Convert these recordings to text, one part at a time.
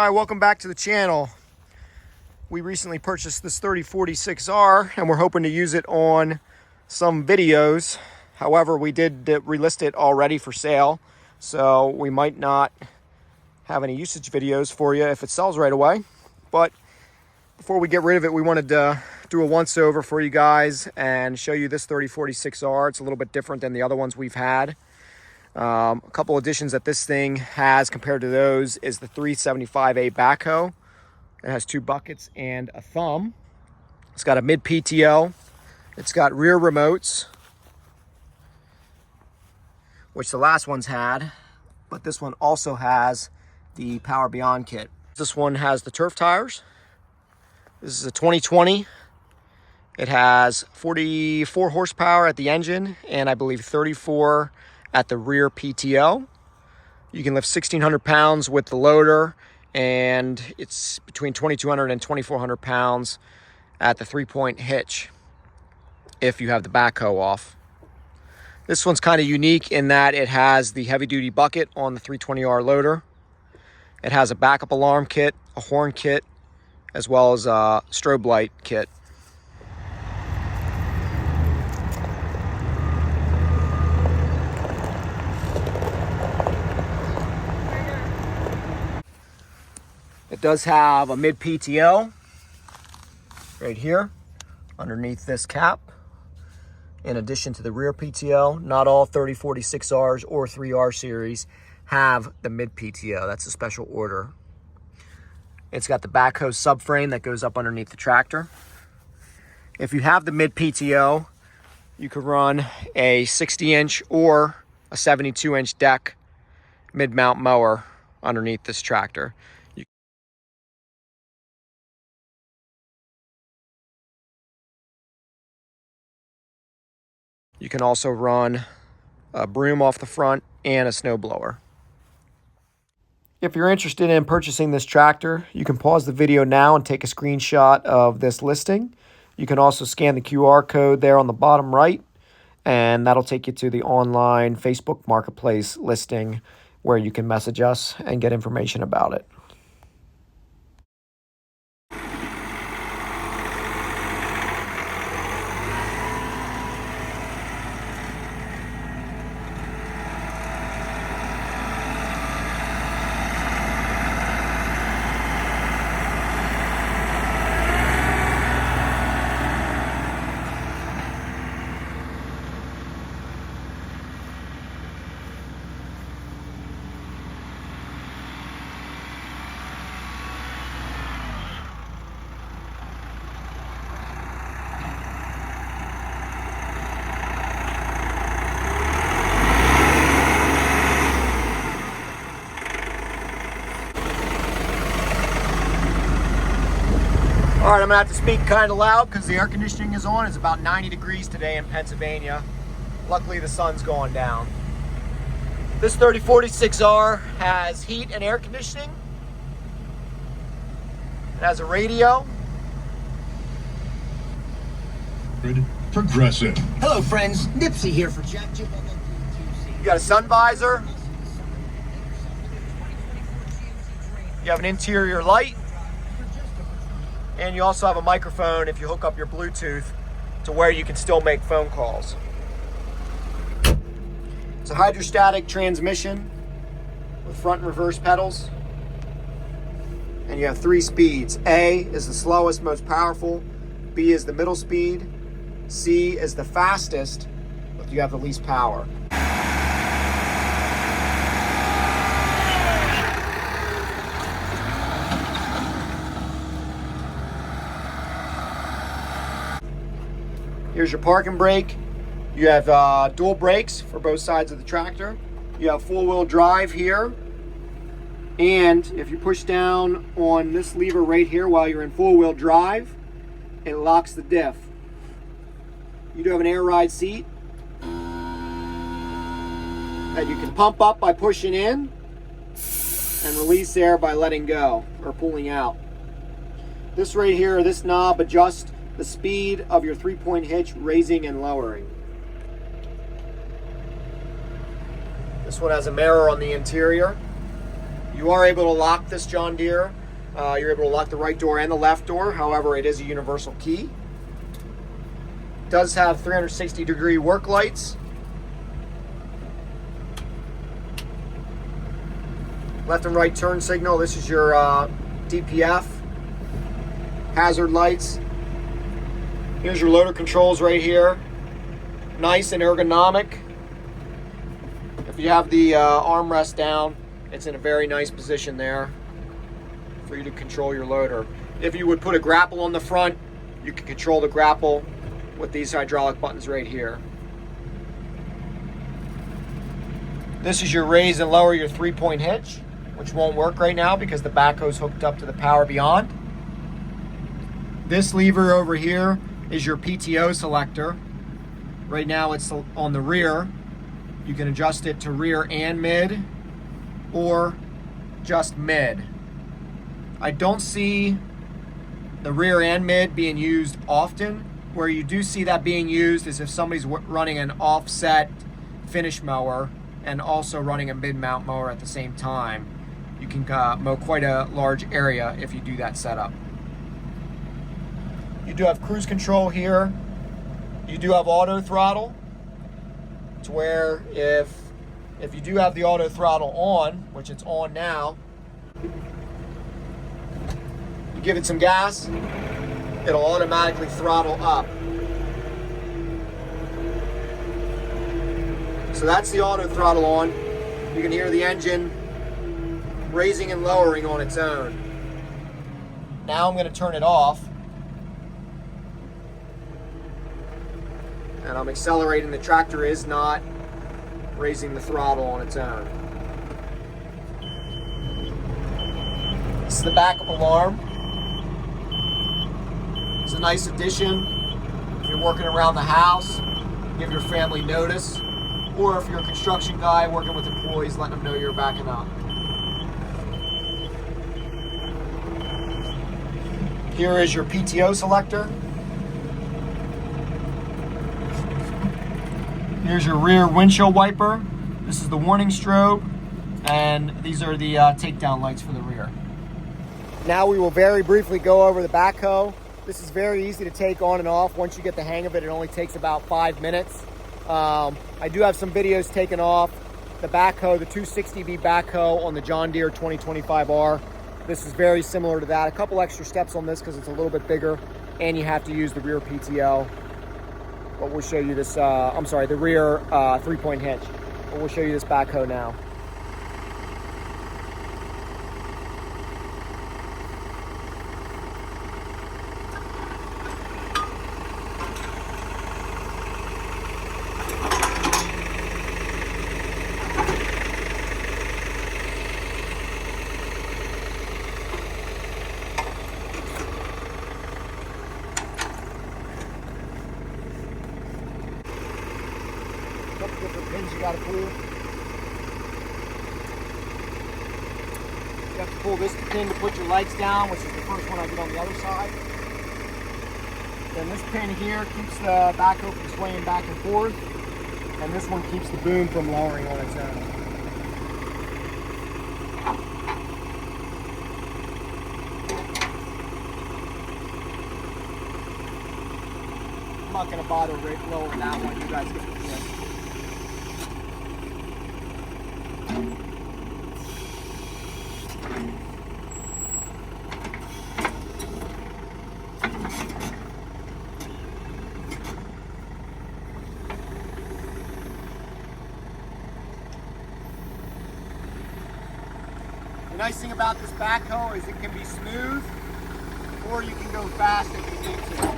Hi, welcome back to the channel. We recently purchased this 3046R and we're hoping to use it on some videos. However, we did relist it already for sale, so we might not have any usage videos for you if it sells right away. But before we get rid of it, we wanted to do a once over for you guys and show you this 3046R. It's a little bit different than the other ones we've had. A couple additions that this thing has compared to those is the 375A backhoe. It has 2 buckets and a thumb. It's got a mid PTO. It's got rear remotes, which the last one's had, but this one also has the Power Beyond kit. This one has the turf tires. This is a 2020. It has 44 horsepower at the engine and I believe 34 at the rear PTO. You can lift 1,600 pounds with the loader, and it's between 2,200 and 2,400 pounds at the 3-point hitch if you have the backhoe off. This one's kind of unique in that it has the heavy-duty bucket on the 320R loader. It has a backup alarm kit, a horn kit, as well as a strobe light kit. It does have a mid PTO right here underneath this cap, in addition to the rear PTO. Not all 3046Rs or 3R series have the mid PTO. That's a special order. It's got the backhoe subframe that goes up underneath the tractor. If you have the mid PTO, you could run a 60-inch or a 72-inch deck mid-mount mower underneath this tractor. You can also run a broom off the front and a snowblower. If you're interested in purchasing this tractor, you can pause the video now and take a screenshot of this listing. You can also scan the QR code there on the bottom right, and that'll take you to the online Facebook Marketplace listing where you can message us and get information about it. All right, I'm gonna have to speak kind of loud because the air conditioning is on. It's about 90 degrees today in Pennsylvania. Luckily, the sun's going down. This 3046R has heat and air conditioning. It has a radio. Progressive. Hello, friends. Nipsey here for Jack. You got a sun visor. You have an interior light. And you also have a microphone if you hook up your Bluetooth to where you can still make phone calls. It's a hydrostatic transmission with front and reverse pedals. And you have 3 speeds. A is the slowest, most powerful. B is the middle speed. C is the fastest, but you have the least power. Here's your parking brake. You have dual brakes for both sides of the tractor. You have 4-wheel drive here. And if you push down on this lever right here while you're in 4-wheel drive, it locks the diff. You do have an air ride seat that you can pump up by pushing in and release air by letting go or pulling out. This right here, this knob adjusts the speed of your 3-point hitch, raising and lowering. This one has a mirror on the interior. You are able to lock this John Deere. You're able to lock the right door and the left door. However, it is a universal key. It does have 360-degree work lights. Left and right turn signal. This is your DPF. Hazard lights. Here's your loader controls right here. Nice and ergonomic. If you have the armrest down, it's in a very nice position there for you to control your loader. If you would put a grapple on the front, you can control the grapple with these hydraulic buttons right here. This is your raise and lower your 3-point hitch, which won't work right now because the backhoe's hooked up to the Power Beyond. This lever over here is your PTO selector. Right now it's on the rear. You can adjust it to rear and mid or just mid. I don't see the rear and mid being used often. Where you do see that being used is if somebody's running an offset finish mower and also running a mid-mount mower at the same time. You can mow quite a large area if you do that setup. You do have cruise control here. You do have auto throttle, to where if you do have the auto throttle on, which it's on now, you give it some gas, it'll automatically throttle up. So that's the auto throttle on. You can hear the engine raising and lowering on its own. Now I'm going to turn it off. And I'm accelerating. The tractor is not raising the throttle on its own. This is the backup alarm. It's a nice addition if you're working around the house, give your family notice, or if you're a construction guy working with employees, letting them know you're backing up. Here is your PTO selector. Here's your rear windshield wiper. This is the warning strobe, and these are the takedown lights for the rear. Now we will very briefly go over the backhoe. This is very easy to take on and off. Once you get the hang of it, it only takes about 5 minutes. I do have some videos taken off the backhoe, the 260B backhoe on the John Deere 3046R. This is very similar to that. A couple extra steps on this because it's a little bit bigger, and you have to use the rear PTO. But we'll show you this, the rear 3-point hitch. But we'll show you this backhoe now. Couple different pins you got to pull. You have to pull this pin to put your lights down, which is the first one I did on the other side. Then this pin here keeps the backhoe from swaying back and forth, and this one keeps the boom from lowering on its own. I'm not going to bother lowering that one. You guys get the gist. The nice thing about this backhoe is it can be smooth, or you can go fast if you need to.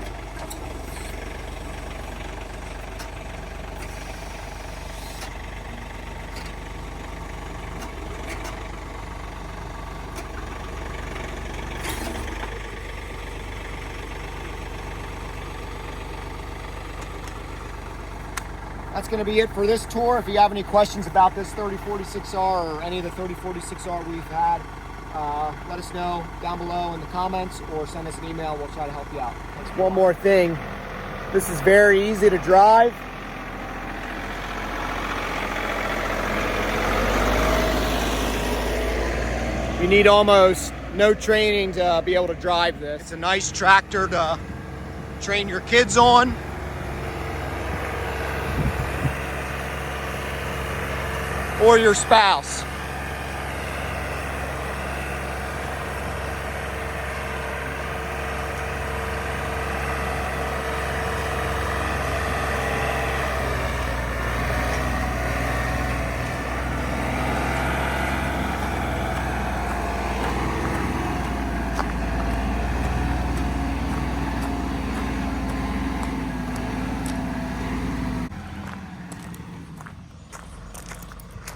That's going to be it for this tour. If you have any questions about this 3046R or any of the 3046R we've had, let us know down below in the comments or send us an email. We'll try to help you out. One more thing. This is very easy to drive. You need almost no training to be able to drive this. It's a nice tractor to train your kids on. Or your spouse.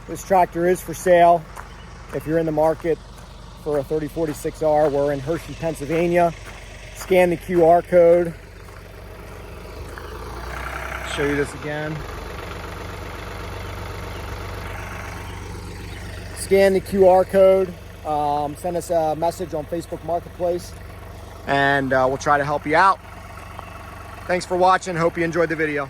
This tractor is for sale. If you're in the market for a 3046R, we're in Hershey, Pennsylvania. Scan the QR code. Show you this again. Scan the QR code. Send us a message on Facebook Marketplace, and we'll try to help you out. Thanks for watching. Hope you enjoyed the video.